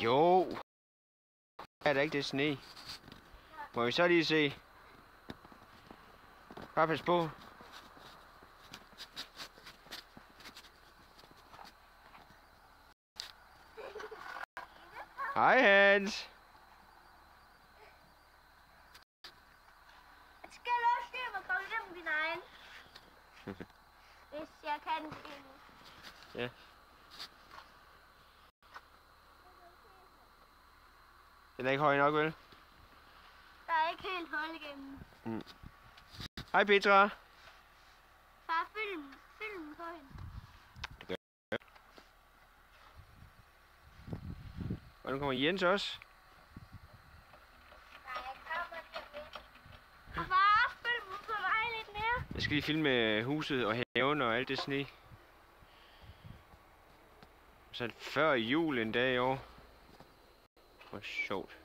Jo. Er der ikke det sne? Må vi så lige se? Bare pas på. Hej Hans. Skal jeg også styre mig komme igennem din egen? Hvis jeg kan det. Ja. Den er ikke høj nok, vel? Der er ikke helt hul igennem. Hej Petra. Far, film på hende. Og nu kommer Jens også. Og far, film på mig lidt mere. Jeg skal lige filme huset og haven og alt det sne. Så er det før jul en dag i år. Hvor sjovt.